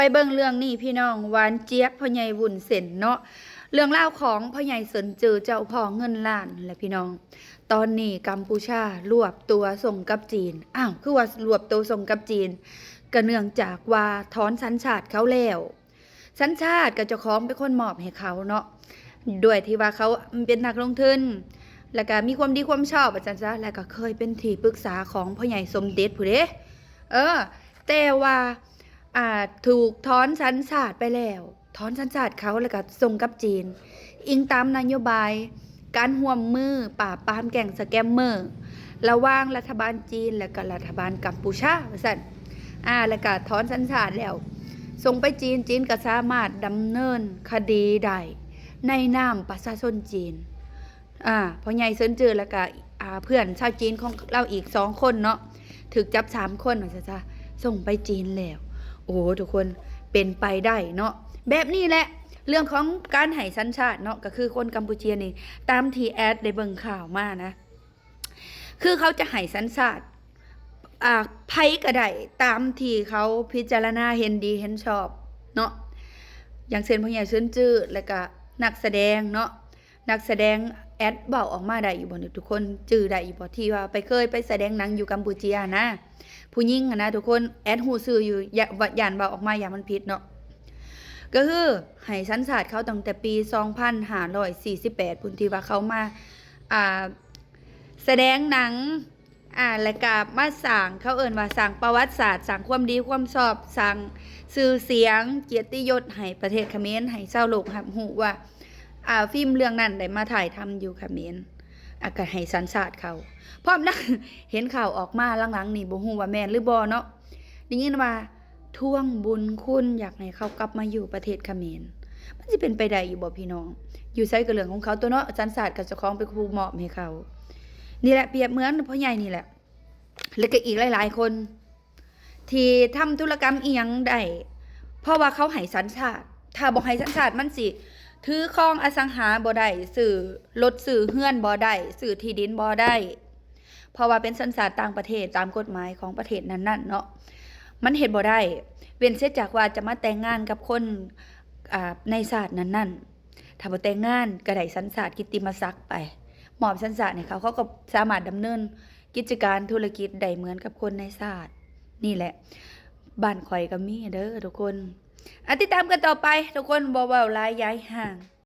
ไปเบิ่งเรื่องนี้พี่น้องหวานเจี๊ยบพ่อใหญ่วุ้นเส้นเนาะเรื่องเล่าวของพ่อใหญ่เสินเจอเจ้าพ่อเงินล้านแหละพี่น้องตอนนี้กัมพูชารวบตัวส่งกับจีนคือว่ารวบตัวส่งกับจีนก็เนื่องจากว่าถอนสัญชาติเขาแล้วสัญชาติก็เจ้าของเป็นคนมอบให้เขาเนาะด้วยที่ว่าเขาเป็นนักลงทุนแล้วก็มีความดีความชอบอาจารย์จ้ะแล้วก็เคยเป็นที่ปรึกษาของพ่อใหญ่สมเด็จผู้เด้แต่ว่าถูกถอนสัญชาติไปแล้วถอนสัญชาติเขาแล้วก็ส่งกับจีนอิงตามนโยบายการร่วมมือปราบปรามแก๊งสแกมเมอร์ระหว่างรัฐบาลจีนและก็รัฐบาลกัมพูชาว่าซั่นแล้วก็ถอนสัญชาติแล้วส่งไปจีนก็สามารถดำเนินคดีได้ในนามประชาชนจีนพ่อใหญ่เซินเจอแล้วก็เพื่อนชาวจีนของเราอีก2 คนเนาะถูกจับ3 คนว่าซะส่งไปจีนแล้วโอ้ทุกคนเป็นไปได้เนาะแบบนี้แหละเรื่องของการให้สัญชาติเนาะก็คือคนกัมพูชานี่ตามที่แอดได้เบิ่งข่าวมานะคือเขาจะให้สัญชาติไผก็ได้ตามที่เขาพิจารณาเห็นดีเห็นชอบเนาะอย่างเช่นพ่อใหญ่เซินจื้อแล้วก็นักแสดงเนาะนักแสดงแอดเบาออกมาได้อยู่บ่ทุกคนจื้อได้อยู่บ่ที่ว่าเคยไปแสดงหนังอยู่กัมพูชานะผู้หญิงนะทุกคนแอดฮู้ชื่ออยู่ย่านเบาออกมาอย่างมันผิดเนาะก็คือให้สัญชาติเขาตั้งแต่ปี2548พุ่นที่ว่าเขามาแสดงหนังแล้วก็มาสร้างเขาเอิ้นว่าสร้างประวัติศาสตร์สร้างความดีความชอบสร้างชื่อเสียงเกียรติยศให้ประเทศเขมรให้ชาวโลกรับรู้ว่าฟิล์มเรื่องนั้นได้มาถ่ายทำอยู่เขมรก็ให้สัญชาติเขาพร้อมนะเห็นข่าวออกมาหลังๆนี่บ่ฮู้ว่าแม่นหรือบ่เนาะได้ยินว่าทวงบุญคุณอยากให้เขากลับมาอยู่ประเทศเขมรมันสิเป็นไปได้อยู่บ่พี่น้องอยู่ไสก็เรื่องของเขาตัวเนาะสัญชาติก็เจ้าของเป็นผู้มอบให้เขานี่แหละเปรียบเหมือนพ่อใหญ่นี่แหละแล้วก็อีกหลายๆคนที่ทำธุรกรรมอีหยังได้เพราะว่าเขาให้สัญชาติถ้าบ่ให้สัญชาติมันสิถือครองอสังหาบ่ได้ซื้อรถซื้อเฮือนบ่ได้ซื้อที่ดินบ่ได้เพราะว่าเป็นสัญชาติต่างประเทศตามกฎหมายของประเทศนั้นๆเนาะมันเฮ็ดบ่ได้เว้นเสียจากว่าจะมาแต่งงานกับคนในชาตินั้นๆถ้าบ่แต่งงานก็ได้สัญชาติกิตติมศักดิ์ไปมอบสัญชาติให้เขาก็สามารถดำเนินกิจการธุรกิจได้เหมือนกับคนในชาตินี่แหละบ้านข่อยก็มีเด้อทุกคนติดตามกันต่อไปทุกคนบ่เว้าหลายย้ายห่าง